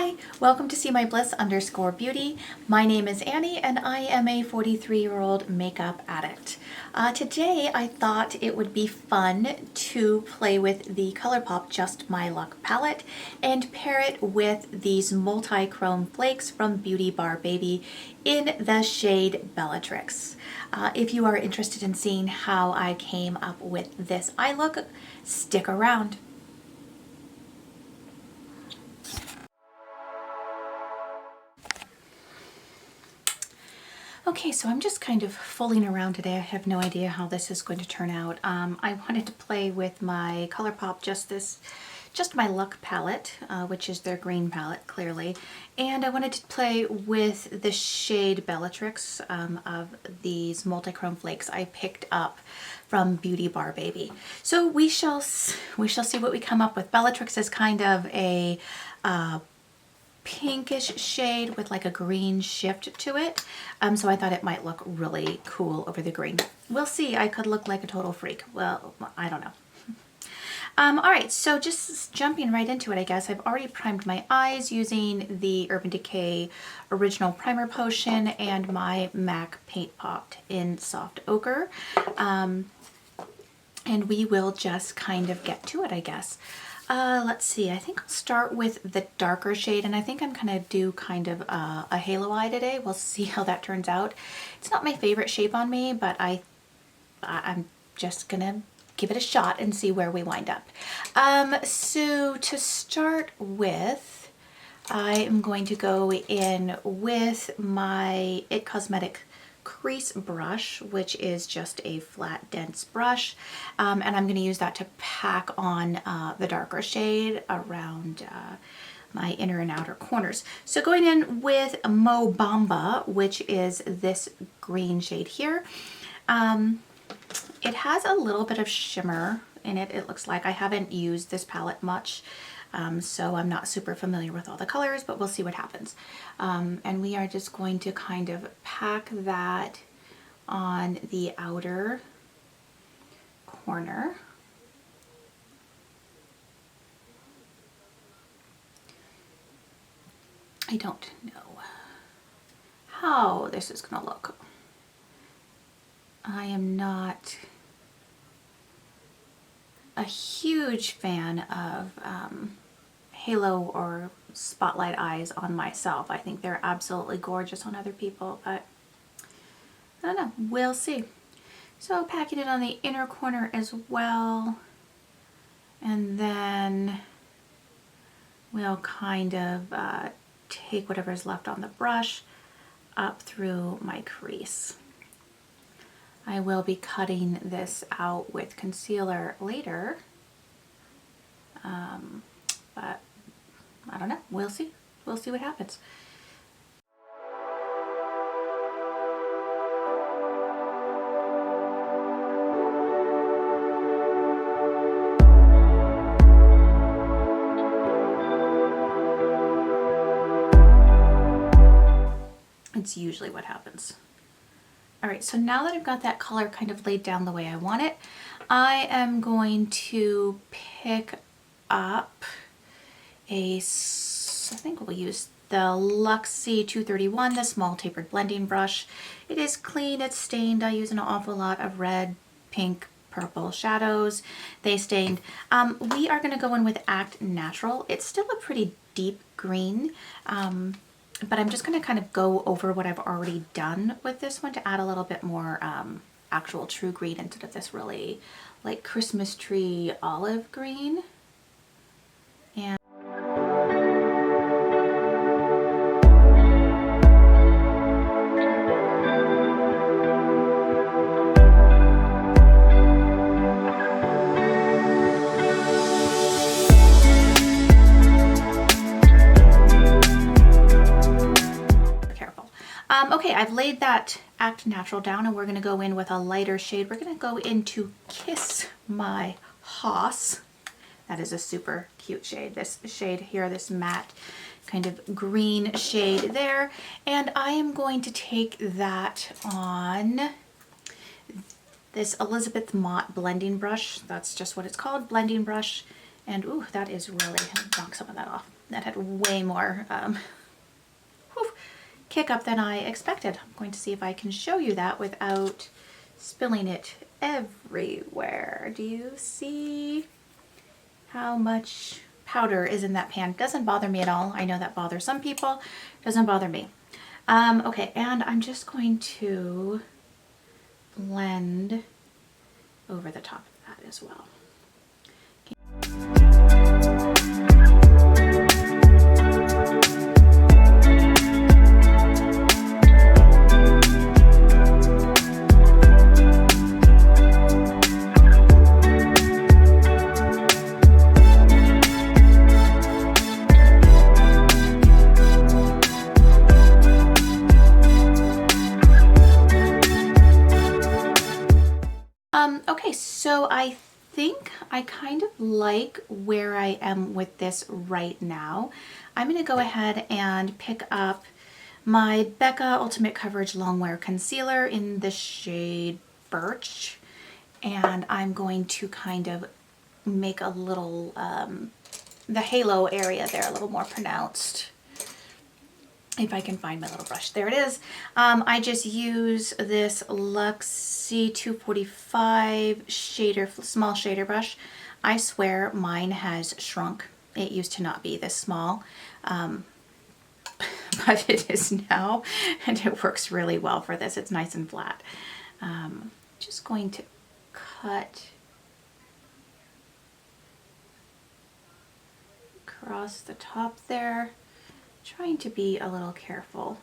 Hi, welcome to See My Bliss _beauty. My name is Annie and I am a 43-year-old makeup addict. Today I thought it would be fun to play with the Colourpop Just My Luck palette and pair it with these multi-chrome flakes from Beauty Bar Baby in the shade Bellatrix. If you are interested in seeing how I came up with this eye look, stick around. Okay, so I'm just kind of fooling around today. I have no idea how this is going to turn out. I wanted to play with my Colourpop Just My Luck palette, which is their green palette, clearly. And I wanted to play with the shade Bellatrix of these multi-chrome flakes I picked up from Beauty Bar Baby. So we shall see what we come up with. Bellatrix is kind of a pinkish shade with like a green shift to it. So I thought it might look really cool over the green. We'll see. I could look like a total freak. Well, I don't know. All right, so just jumping right into it, I guess. I've already primed my eyes using the Urban Decay Original Primer Potion and my MAC Paint Pot in Soft Ochre. And we will just kind of get to it, I guess. Let's see, I think I'll start with the darker shade, and I think I'm gonna do kind of a halo eye today. We'll see how that turns out. It's not my favorite shape on me, but I'm just gonna give it a shot and see where we wind up. So to start with, I am going to go in with my It Cosmetic crease brush, which is just a flat dense brush, and I'm going to use that to pack on the darker shade around my inner and outer corners. So going in with Mo Bamba, which is this green shade here. It has a little bit of shimmer in it, it looks like. I haven't used this palette much, so I'm not super familiar with all the colors, but we'll see what happens. And we are just going to kind of pack that on the outer corner. I don't know how this is going to look. I am not a huge fan of halo or spotlight eyes on myself. I think they're absolutely gorgeous on other people, but I don't know, we'll see. So packing it on the inner corner as well, and then we'll kind of take whatever's left on the brush up through my crease. I will be cutting this out with concealer later, but I don't know, we'll see. We'll see what happens. It's usually what happens. All right, so now that I've got that color kind of laid down the way I want it, I am going to pick up I think we'll use the Luxie 231, the small tapered blending brush. It is clean, it's stained. I use an awful lot of red, pink, purple shadows. They stained. We are gonna go in with Act Natural. It's still a pretty deep green, but I'm just going to kind of go over what I've already done with this one to add a little bit more actual true green instead of this really like Christmas tree olive green. And okay, I've laid that Act Natural down, and we're going to go in with a lighter shade. We're going to go into Kiss My Hoss. That is a super cute shade. This shade here, this matte kind of green shade there. And I am going to take that on this Elizabeth Mott blending brush. That's just what it's called, blending brush. And ooh, that is really, knock some of that off. That had way more kick up than I expected. I'm going to see if I can show you that without spilling it everywhere. Do you see how much powder is in that pan? Doesn't bother me at all. I know that bothers some people. Doesn't bother me. Okay, and I'm just going to blend over the top of that as well. Okay, so I think I kind of like where I am with this right now. I'm going to go ahead and pick up my Becca Ultimate Coverage Longwear Concealer in the shade Birch, and I'm going to kind of make a little, the halo area there a little more pronounced. If I can find my little brush. There it is. I just use this Luxie 245 shader, small shader brush. I swear mine has shrunk. It used to not be this small, but it is now, and it works really well for this. It's nice and flat. Just going to cut across the top there. Trying to be a little careful.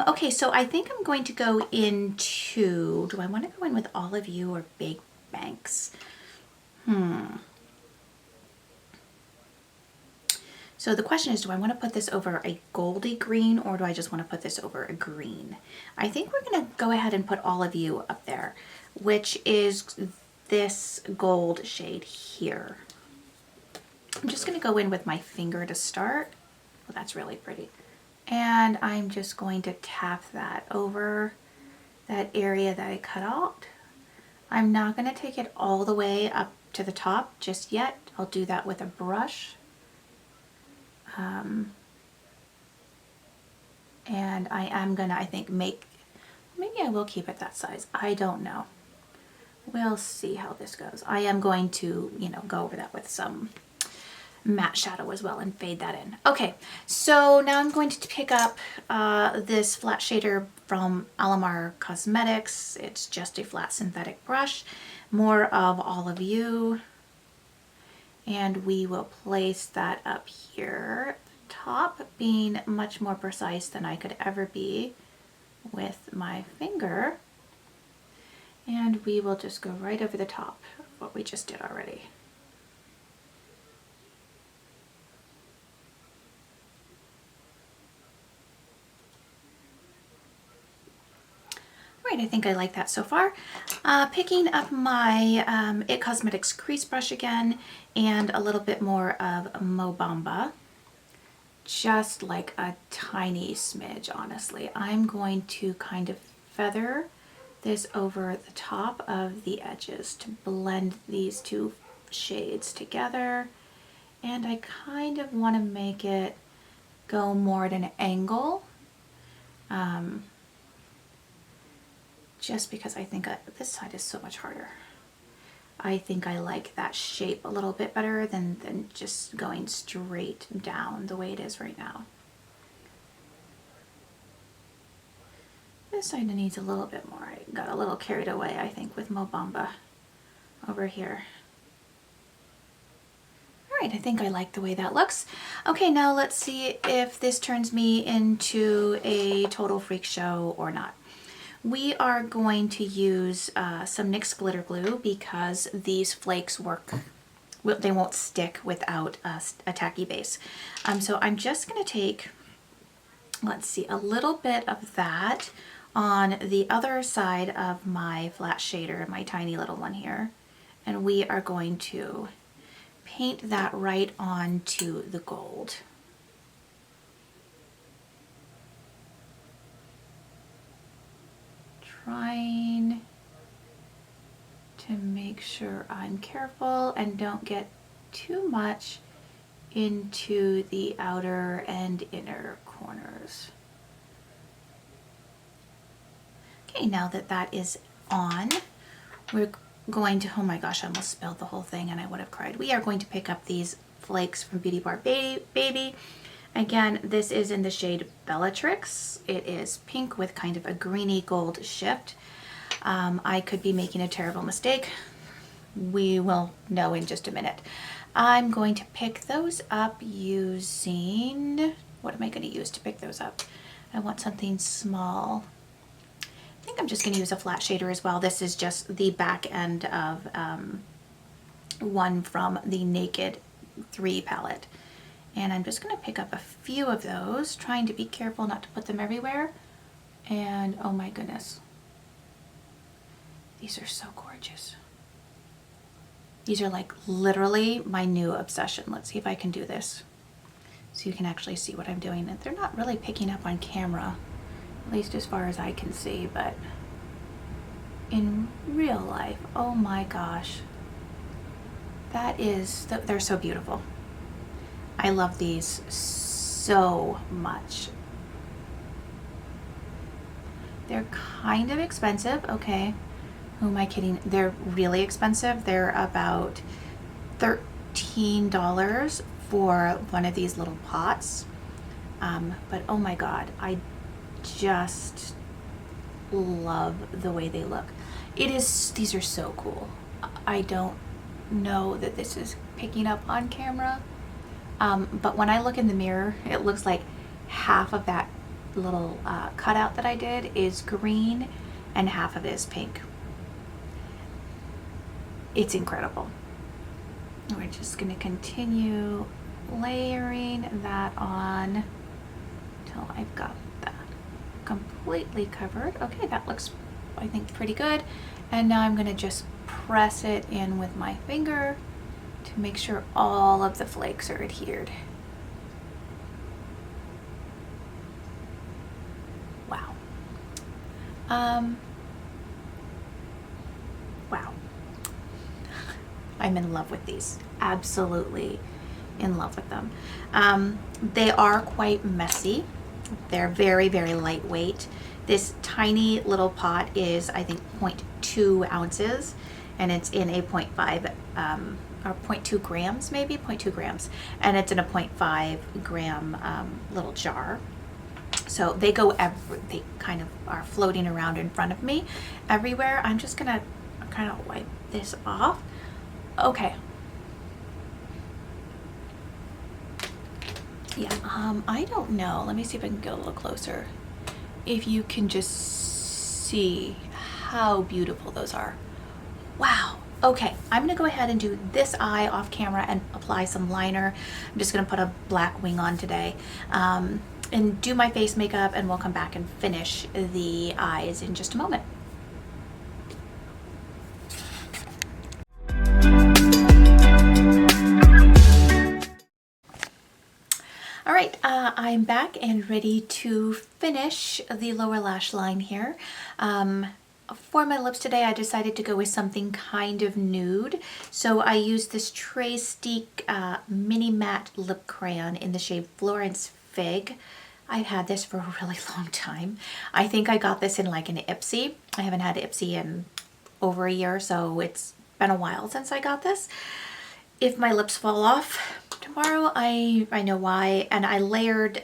Okay, so I think I'm going to go into, do I want to go in with Olive You or Big Banks? So the question is, do I want to put this over a goldy green or do I just want to put this over a green? I think we're going to go ahead and put Olive You up there, which is this gold shade here. I'm just going to go in with my finger to start. Well, that's really pretty. And I'm just going to tap that over that area that I cut out. I'm not going to take it all the way up to the top just yet. I'll do that with a brush. And I am going to, I think, maybe I will keep it that size. I don't know. We'll see how this goes. I am going to, you know, go over that with some matte shadow as well and fade that in. Okay, so now I'm going to pick up this flat shader from Alamar Cosmetics. It's just a flat synthetic brush, more of Olive You, and we will place that up here at the top, being much more precise than I could ever be with my finger, and we will just go right over the top of what we just did already. I think I like that so far. Picking up my It Cosmetics crease brush again and a little bit more of Mo Bamba. Just like a tiny smidge, honestly. I'm going to kind of feather this over the top of the edges to blend these two shades together. And I kind of want to make it go more at an angle. Just because I think this side is so much harder. I think I like that shape a little bit better than just going straight down the way it is right now. This side needs a little bit more. I got a little carried away, I think, with Mo Bamba over here. All right, I think I like the way that looks. Okay, now let's see if this turns me into a total freak show or not. We are going to use some NYX glitter glue because these flakes work, they won't stick without a tacky base. So I'm just going to take, let's see, a little bit of that on the other side of my flat shader, my tiny little one here, and we are going to paint that right onto the gold. Trying to make sure I'm careful and don't get too much into the outer and inner corners. Okay, now that that is on, we're going to, oh my gosh, I almost spilled the whole thing and I would have cried. We are going to pick up these flakes from Beauty Bar Baby. Again, this is in the shade Bellatrix. It is pink with kind of a greeny gold shift. I could be making a terrible mistake. We will know in just a minute. I'm going to pick those up using, what am I going to use to pick those up? I want something small. I think I'm just going to use a flat shader as well. This is just the back end of one from the Naked 3 palette. And I'm just going to pick up a few of those, trying to be careful not to put them everywhere. And oh my goodness, these are so gorgeous. These are like literally my new obsession. Let's see if I can do this so you can actually see what I'm doing. And they're not really picking up on camera, at least as far as I can see, but in real life, oh my gosh, that is, they're so beautiful. I love these so much. They're kind of expensive, okay. Who am I kidding? They're really expensive. They're about $13 for one of these little pots. But oh my God, I just love the way they look. These are so cool. I don't know that this is picking up on camera, but when I look in the mirror, it looks like half of that little cutout that I did is green and half of it is pink. It's incredible. We're just going to continue layering that on until I've got that completely covered. Okay, that looks, I think, pretty good. And now I'm going to just press it in with my finger to make sure all of the flakes are adhered. Wow. Wow. I'm in love with these. Absolutely in love with them. They are quite messy. They're very, very lightweight. This tiny little pot is, I think, 0.2 ounces, and it's in a 0.5 or 0.2 grams, maybe 0.2 grams, and it's in a 0.5 gram little jar. So they they kind of are floating around in front of me everywhere. I'm just gonna kind of wipe this off. Okay. Yeah, I don't know. Let me see if I can get a little closer. If you can just see how beautiful those are. Wow. Okay, I'm gonna go ahead and do this eye off camera and apply some liner. I'm just gonna put a black wing on today and do my face makeup, and we'll come back and finish the eyes in just a moment. All right, I'm back and ready to finish the lower lash line here. For my lips today, I decided to go with something kind of nude. So I used this Trace-Stick Mini Matte Lip Crayon in the shade Florence Fig. I've had this for a really long time. I think I got this in like an Ipsy. I haven't had Ipsy in over a year, so it's been a while since I got this. if my lips fall off tomorrow, I know why. And I layered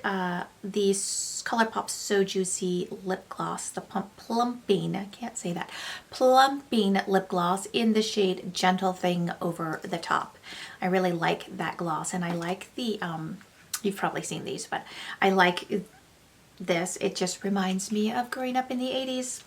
these Colourpop So Juicy lip gloss, the plumping, I can't say that, plumping lip gloss in the shade Gentle Thing over the top. I really like that gloss, and I like the, you've probably seen these, but I like this. It just reminds me of growing up in the 80s.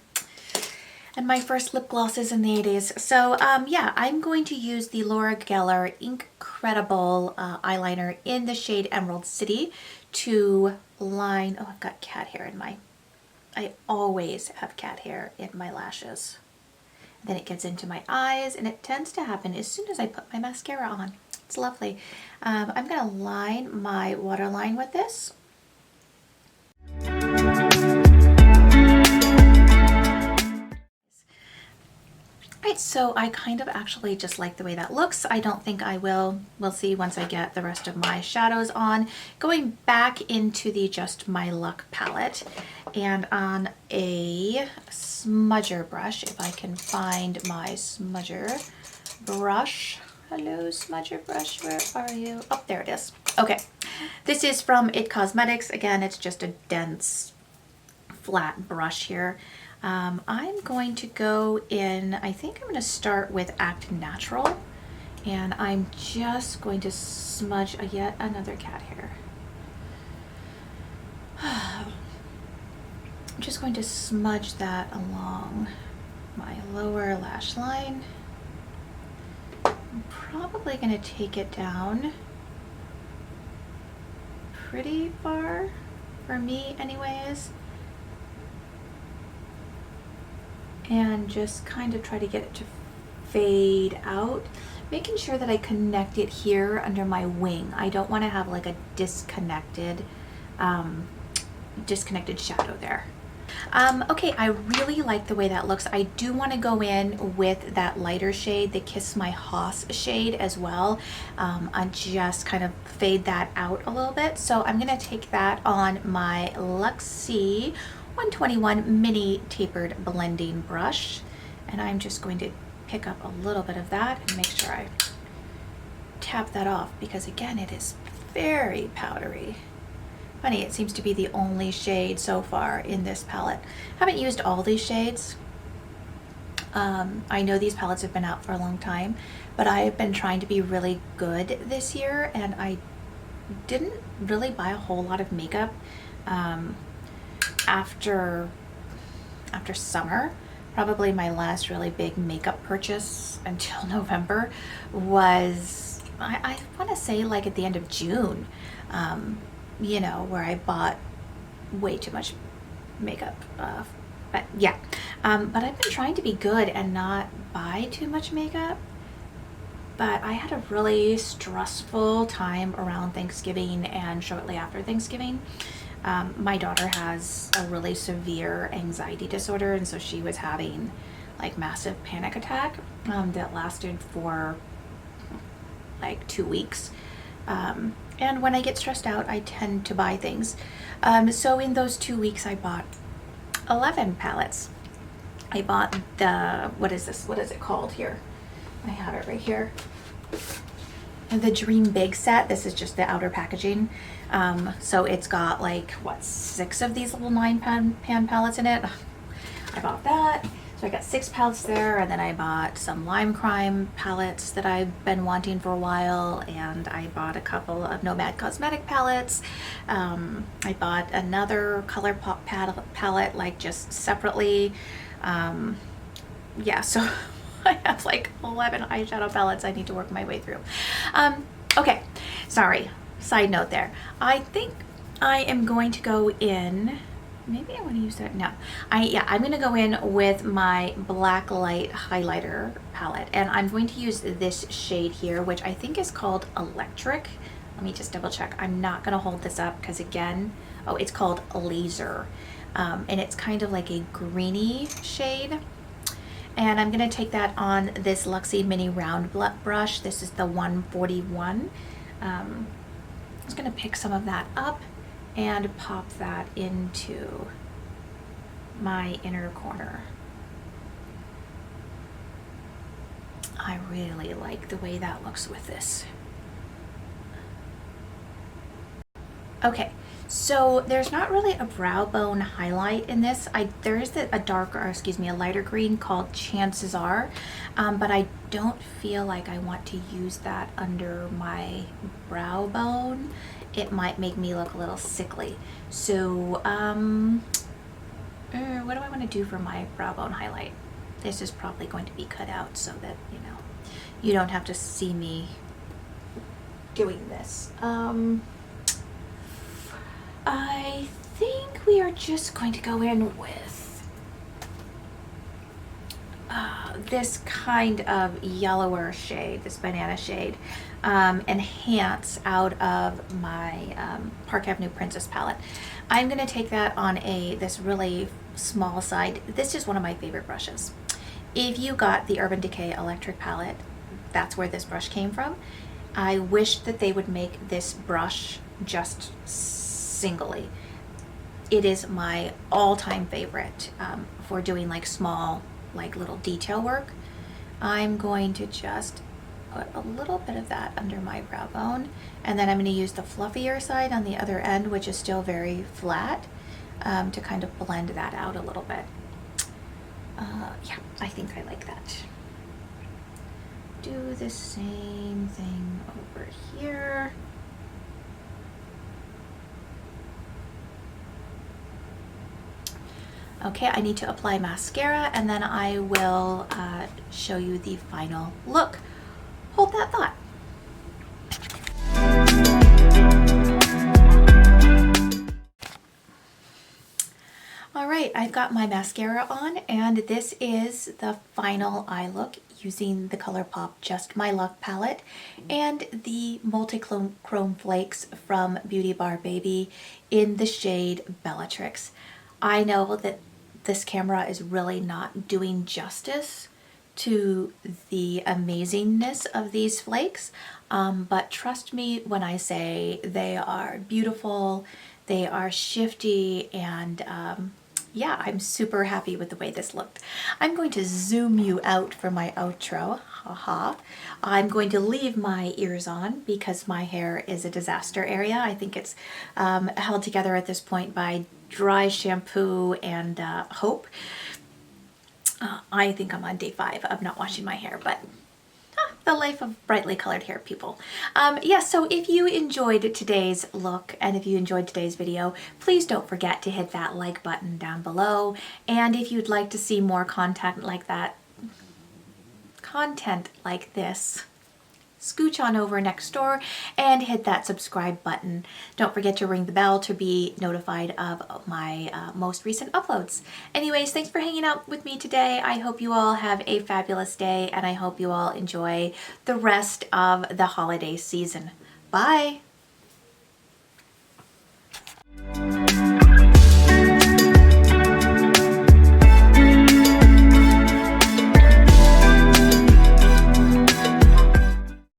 And my first lip glosses in the 80s. So yeah, I'm going to use the Laura Geller Incredible eyeliner in the shade Emerald City to line, oh, I've got cat hair in my, I always have cat hair in my lashes. Then it gets into my eyes, and it tends to happen as soon as I put my mascara on. It's lovely. I'm gonna line my waterline with this. Right, so I kind of actually just like the way that looks. I don't think I will. We'll see once I get the rest of my shadows on. Going back into the Just My Luck palette, and on a smudger brush, if I can find my smudger brush. Hello, smudger brush, where are you? Oh, there it is. Okay, this is from It Cosmetics. Again, it's just a dense, flat brush here. I'm going to go in, I think I'm going to start with Act Natural, and I'm just going to smudge yet another cat hair. I'm just going to smudge that along my lower lash line. I'm probably going to take it down pretty far, for me anyways. And just kind of try to get it to fade out, making sure that I connect it here under my wing. I don't want to have like a disconnected shadow there. Okay, I really like the way that looks. I do want to go in with that lighter shade, the Kiss My Hoss shade as well, and just kind of fade that out a little bit. So I'm going to take that on my Luxie 121 mini tapered blending brush, and I'm just going to pick up a little bit of that and make sure I tap that off, because again, it is very powdery. Funny, it seems to be the only shade so far in this palette. I haven't used all these shades. I know these palettes have been out for a long time, but I have been trying to be really good this year, and I didn't really buy a whole lot of makeup after summer. Probably my last really big makeup purchase until November was, I want to say like at the end of June, you know, where I bought way too much makeup. But yeah, but I've been trying to be good and not buy too much makeup. But I had a really stressful time around Thanksgiving and shortly after Thanksgiving. My daughter has a really severe anxiety disorder, and so she was having like massive panic attack that lasted for like 2 weeks. And when I get stressed out, I tend to buy things. So in those 2 weeks, I bought 11 palettes. I bought the, what is this? What is it called here? I have it right here. The Dream Big set. This is just the outer packaging. So it's got like, what, 6 of these little 9-pan palettes in it. I bought that. So I got 6 palettes there, and then I bought some Lime Crime palettes that I've been wanting for a while, and I bought a couple of Nomad Cosmetic palettes. I bought another Colourpop palette, like just separately. Yeah, so I have like 11 eyeshadow palettes I need to work my way through. Okay, sorry, side note there. I think I am going to go in, maybe I want to use that, no. I'm going to go in with my Black Light Highlighter palette, and I'm going to use this shade here, which I think is called Electric. Let me just double check. I'm not going to hold this up because again, oh, it's called Laser. And it's kind of like a greeny shade. And I'm going to take that on this Luxie Mini Round brush. This is the 141. I'm just going to pick some of that up and pop that into my inner corner. I really like the way that looks with this. Okay, so there's not really a brow bone highlight in this. There is a darker, or excuse me, a lighter green called Chances Are, but I don't feel like I want to use that under my brow bone. It might make me look a little sickly. So, what do I want to do for my brow bone highlight? This is probably going to be cut out so that, you don't have to see me doing this. I think we are just going to go in with this kind of yellower shade, this banana shade, Enhance out of my Park Avenue Princess palette. I'm going to take that on this really small side. This is one of my favorite brushes. If you got the Urban Decay Electric palette, that's where this brush came from. I wish that they would make this brush just singly. It is my all-time favorite for doing like small, like little detail work. I'm going to just put a little bit of that under my brow bone, and then I'm going to use the fluffier side on the other end, which is still very flat, to kind of blend that out a little bit. Yeah, I think I like that. Do the same thing over here. Okay, I need to apply mascara, and then I will show you the final look. Hold that thought. All right, I've got my mascara on, and this is the final eye look using the Colourpop Just My Luck palette and the Multi-Chrome Flakes from Beauty Bar Baby in the shade Bellatrix. I know that this camera is really not doing justice to the amazingness of these flakes, but trust me when I say they are beautiful, they are shifty, and yeah, I'm super happy with the way this looked. I'm going to zoom you out for my outro. Haha. I'm going to leave my ears on because my hair is a disaster area. I think it's held together at this point by dry shampoo and hope. I think I'm on day 5 of not washing my hair, but the life of brightly colored hair people. Yeah, so if you enjoyed today's look and if you enjoyed today's video, please don't forget to hit that like button down below. And if you'd like to see more content like this, scooch on over next door and hit that subscribe button. Don't forget to ring the bell to be notified of my most recent uploads. Anyways, thanks for hanging out with me today. I hope you all have a fabulous day, and I hope you all enjoy the rest of the holiday season. Bye!